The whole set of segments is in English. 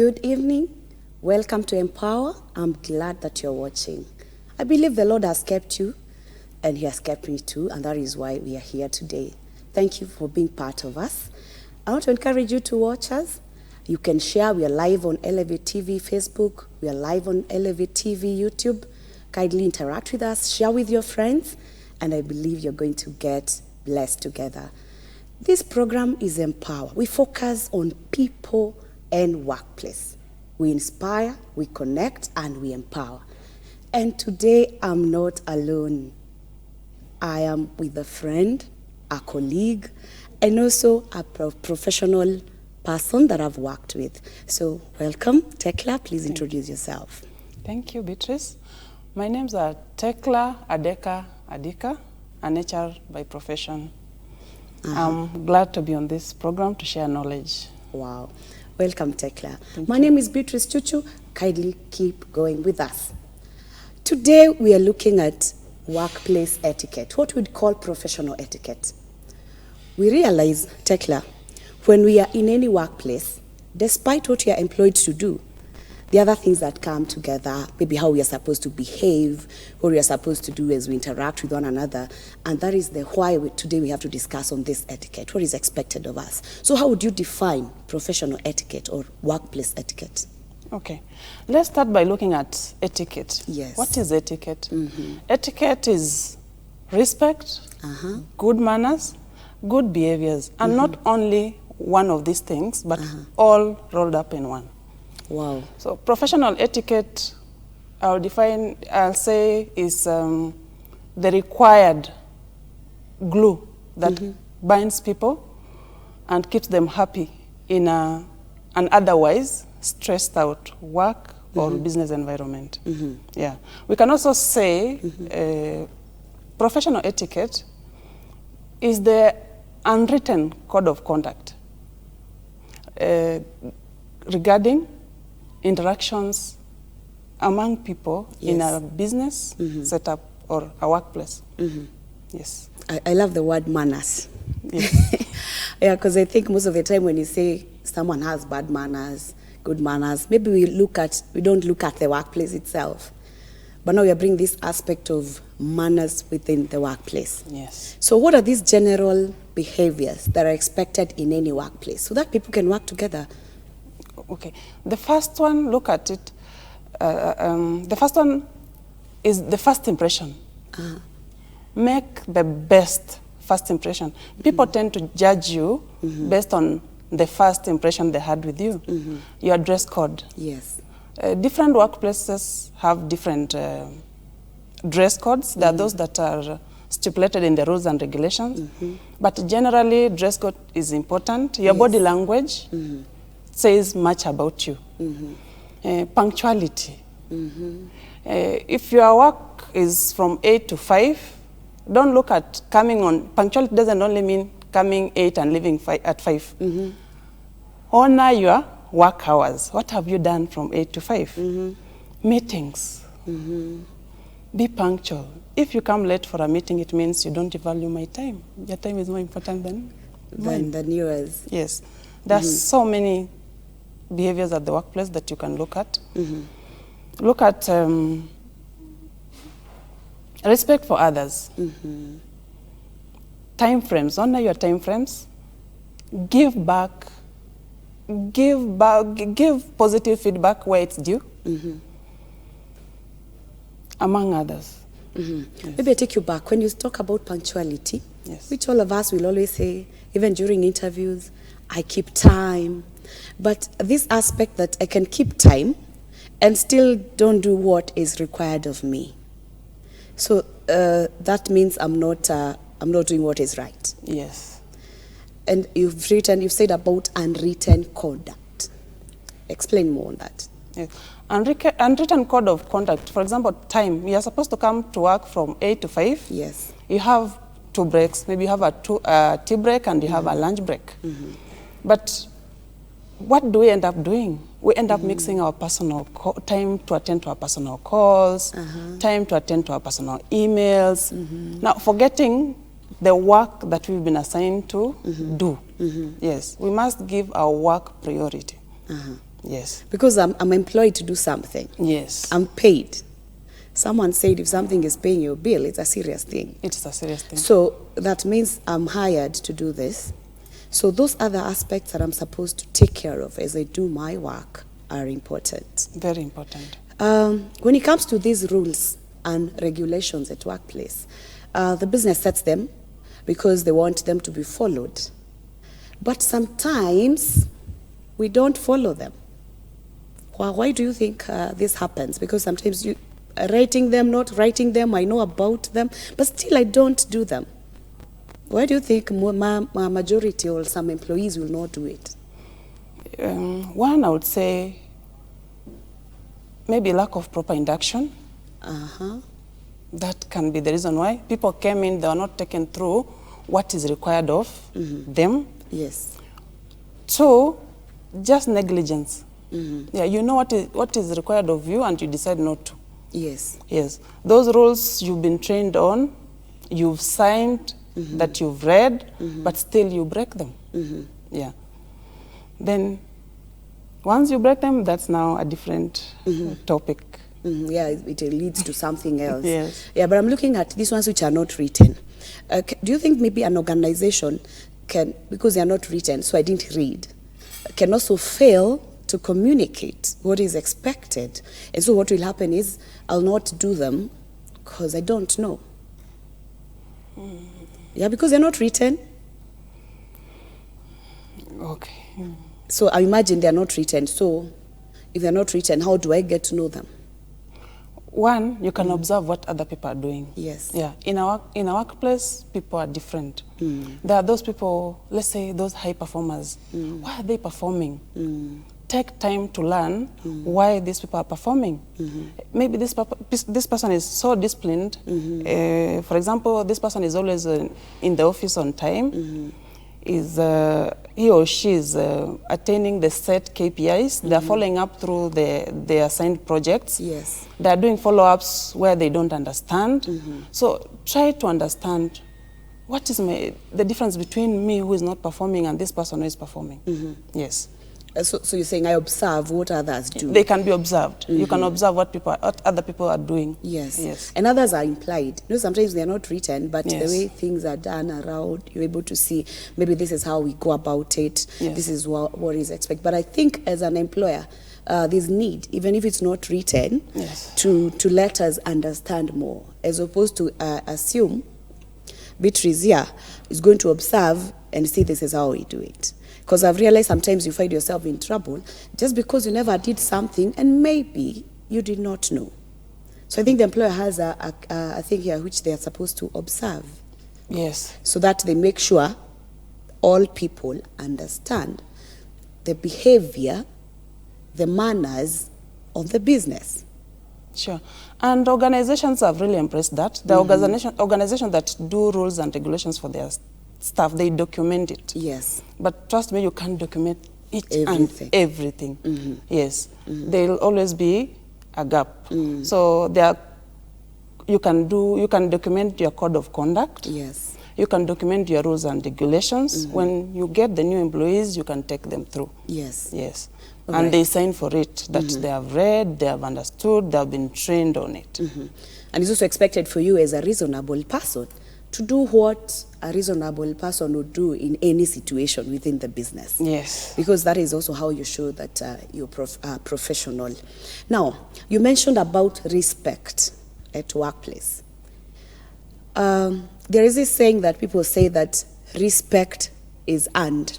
Good evening. Welcome to Empower. I'm glad that you're watching. I believe the Lord has kept you, and He has kept me too, and that is why we are here today. Thank you for being part of us. I want to encourage you to watch us. You can share. We are live on Elevate TV Facebook. We are live on Elevate TV YouTube. Kindly interact with us. Share with your friends, and I believe you're going to get blessed together. This program is Empower. We focus on people and workplace. We inspire, we connect, and we empower. And today I'm not alone. I am with a friend, a colleague, and also a professional person that I've worked with. So welcome, Tekla. Please introduce yourself. Thank you, Beatrice. My name's Tekla Adika, an HR by profession. I'm glad to be on this program to share knowledge. Wow. Welcome, Tekla. My name is Beatrice Chuchu. Kindly keep going with us. Today we are looking at workplace etiquette, what we'd call professional etiquette. We realize, Tekla, when we are in any workplace, despite what we are employed to do, the other things that come together, maybe how we are supposed to behave, what we are supposed to do as we interact with one another, and that is the why today we have to discuss on this etiquette, what is expected of us. So how would you define professional etiquette or workplace etiquette? Okay, let's start by looking at etiquette. Yes. What is etiquette? Etiquette is respect, good manners, good behaviors, and not only one of these things, but all rolled up in one. Wow. So professional etiquette, I'll say, is the required glue that binds people and keeps them happy in an otherwise stressed out work or business environment. Yeah. We can also say professional etiquette is the unwritten code of conduct regarding interactions among people in a business setup or a workplace. Yes. I love the word manners. Yes. Yeah, because I think most of the time when you say someone has bad manners, good manners, maybe we don't look at the workplace itself. But now we are bringing this aspect of manners within the workplace. Yes. So what are these general behaviors that are expected in any workplace so that people can work together? Okay. The first one, look at it. The first one is the first impression. Make the best first impression. People tend to judge you based on the first impression they had with you. Your dress code. Yes. Different workplaces have different dress codes. There are those that are stipulated in the rules and regulations. But generally, dress code is important. Your body language says much about you. Punctuality. If your work is from 8 to 5, don't look at coming on. Punctuality doesn't only mean coming 8 and leaving at 5. Honor your work hours. What have you done from 8 to 5? Meetings. Be punctual. If you come late for a meeting, it means you don't value my time. Your time is more important than yours. Yes. There are so many behaviors at the workplace that you can look at. Look at respect for others. Time frames. Honor your time frames. Give back. Give positive feedback where it's due. Among others. Yes. Maybe I take you back. When you talk about punctuality, which all of us will always say, even during interviews, I keep time. But this aspect that I can keep time and still don't do what is required of me. So that means I'm not doing what is right. Yes. And you've said about unwritten conduct. Explain more on that. Yes. Unwritten code of conduct. For example, time. You are supposed to come to work from 8 to 5. Yes. You have 2 breaks. Maybe you have a tea break and you have a lunch break. But what do we end up doing? We end up mixing our personal time to attend to our personal calls, time to attend to our personal emails. Now, forgetting the work that we've been assigned to do. Yes, we must give our work priority. Yes. Because I'm employed to do something. Yes. I'm paid. Someone said if something is paying your bill, it's a serious thing. It's a serious thing. So that means I'm hired to do this. So those other aspects that I'm supposed to take care of as I do my work are important. Very important. When it comes to these rules and regulations at workplace, the business sets them because they want them to be followed. But sometimes we don't follow them. Why do you think this happens? Because sometimes you writing them, not writing them, I know about them, but still I don't do them. Why do you think majority or some employees will not do it? One, I would say, maybe lack of proper induction. That can be the reason why. People came in, they were not taken through what is required of them. Yes. Two, just negligence. Yeah, you know what is required of you and you decide not to. Yes. Yes. Those rules you've been trained on, you've signed, that you've read, but still you break them. Yeah. Then once you break them, that's now a different topic. Yeah, it leads to something else. Yes. Yeah, but I'm looking at these ones which are not written. Do you think maybe an organization can, because they are not written, so I didn't read, can also fail to communicate what is expected? And so what will happen is I'll not do them because I don't know. Yeah, because they're not written. Okay. So I imagine they're not written. So if they're not written, how do I get to know them? One, you can observe what other people are doing. Yes. Yeah. In a workplace, people are different. There are those people, let's say those high performers. Why are they performing? Take time to learn why these people are performing. Maybe this person is so disciplined. For example, this person is always in the office on time. He or she is attaining the set KPIs. They are following up through the assigned projects. Yes. They are doing follow-ups where they don't understand. So try to understand what is the difference between me who is not performing and this person who is performing. Yes. So you're saying I observe what others do. They can be observed. You can observe what other people are doing. Yes. Yes. And others are implied. You know, sometimes they're not written, but Yes. the way things are done around, you're able to see maybe this is how we go about it. Yes. This is what is expected. But I think as an employer, there's need, even if it's not written, Yes. to let us understand more, as opposed to assume Beatrice here is going to observe and see this is how we do it. Because I've realized sometimes you find yourself in trouble just because you never did something and maybe you did not know. So I think the employer has a thing here which they are supposed to observe. Yes. So that they make sure all people understand the behavior, the manners of the business. Sure. And organizations have really embraced that. The organizations that do rules and regulations for their staff, they document it. Yes. But trust me, you can't document Everything. and everything. Yes. There will always be a gap. So you can document your code of conduct. Yes. You can document your rules and regulations. When you get the new employees, you can take them through. Yes. Yes. All And right. they sign for it, that they have read, they have understood, they have been trained on it. And it's also expected for you as a reasonable person to do what a reasonable person would do in any situation within the business. Yes. Because that is also how you show that you're professional. Now, you mentioned about respect at workplace. There is this saying that people say that respect is earned.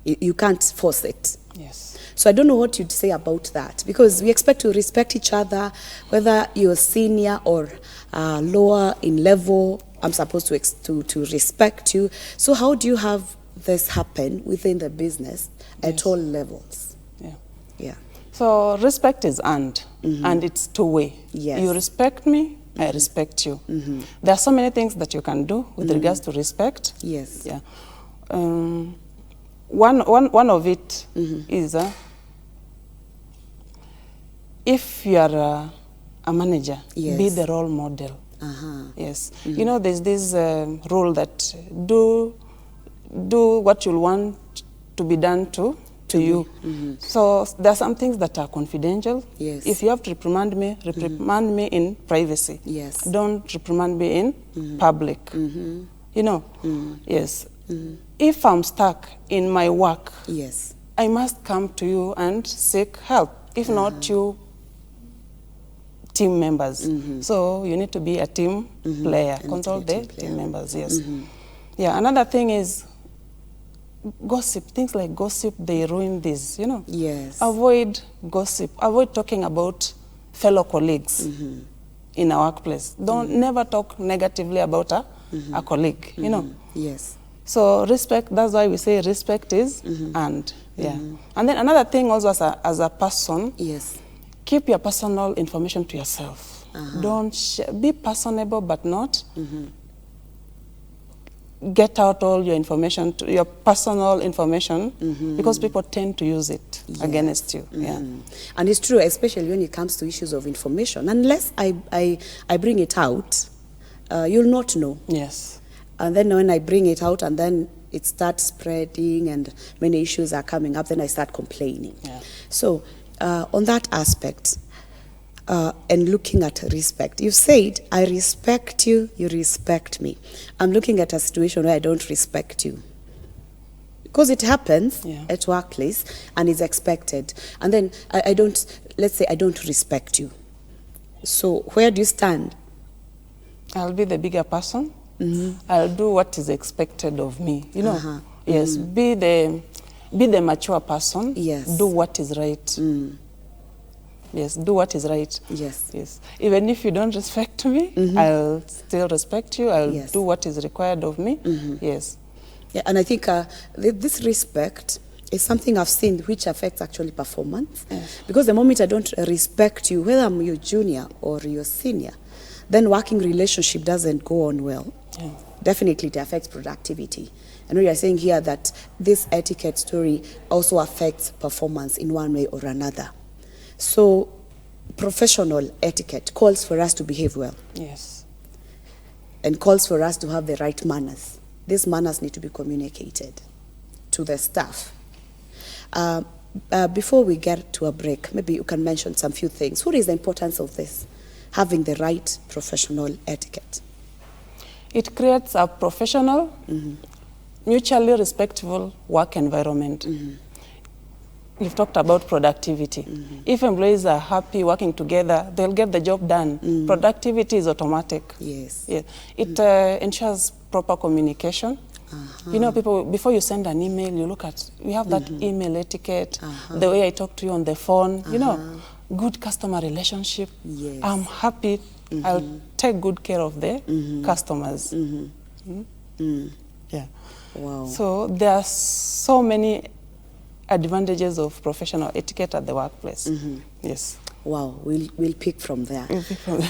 You can't force it. Yes. So I don't know what you'd say about that, because we expect to respect each other, whether you're senior or lower in level. I'm supposed to respect you. So how do you have this happen within the business at all levels? Yeah. Yeah. So respect is earned, and it's two-way. Yes. You respect me, I respect you. There are so many things that you can do with regards to respect. Yes. Yeah. One of it is if you are a manager, Yes. be the role model. Yes. You know, there's this rule that do what you want to be done to to you. So there are some things that are confidential. Yes. If you have to reprimand me in privacy. Yes. Don't reprimand me in public. You know, yes. If I'm stuck in my work, Yes. I must come to you and seek help. If not, you team members. So you need to be a team player. And Consult be a the team player. team members, yes. Yeah, another thing is gossip. Things like gossip, they ruin this, you know. Yes. Avoid gossip. Avoid talking about fellow colleagues in a workplace. Never talk negatively about a colleague, you know. Yes. So respect, that's why we say respect is earned. Yeah. And then another thing also as a person, Yes. keep your personal information to yourself. Don't be personable, but not get out all your information, your personal information, because people tend to use it against you. Yeah. And it's true, especially when it comes to issues of information. Unless I bring it out, you'll not know. Yes. And then when I bring it out and then it starts spreading and many issues are coming up, then I start complaining. Yeah. So on that aspect, and looking at respect, you've said, I respect you, you respect me. I'm looking at a situation where I don't respect you. Because it happens at workplace and is expected. And then I don't, let's say I don't respect you. So where do you stand? I'll be the bigger person. I'll do what is expected of me. You know, yes, be the mature person. Yes. Do what is right. Yes, do what is right. Yes. Yes. Even if you don't respect me, I'll still respect you. I'll do what is required of me. Yes. Yeah, and I think this respect is something I've seen which affects actually performance. Yes. Because the moment I don't respect you, whether I'm your junior or your senior, then working relationship doesn't go on well. Yeah. Definitely it affects productivity. I know you're saying here that this etiquette story also affects performance in one way or another. So professional etiquette calls for us to behave well. Yes. And calls for us to have the right manners. These manners need to be communicated to the staff. Before we get to a break, maybe you can mention some few things. What is the importance of this, having the right professional etiquette? It creates a professional, mutually respectful work environment. You've talked about productivity. If employees are happy working together, they'll get the job done. Productivity is automatic. Yes. Yeah. It ensures proper communication. You know, people, before you send an email, you look at, we have that email etiquette, the way I talk to you on the phone, you know, good customer relationship. Yes. I'm happy. I'll take good care of the customers. Yeah. Wow. So there are so many advantages of professional etiquette at the workplace. Yes. Wow, we'll pick from there.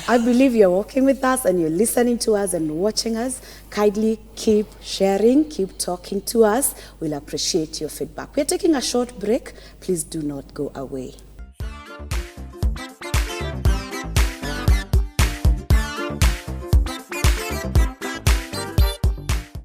I believe you're working with us and you're listening to us and watching us. Kindly keep sharing, keep talking to us. We'll appreciate your feedback. We're taking a short break. Please do not go away.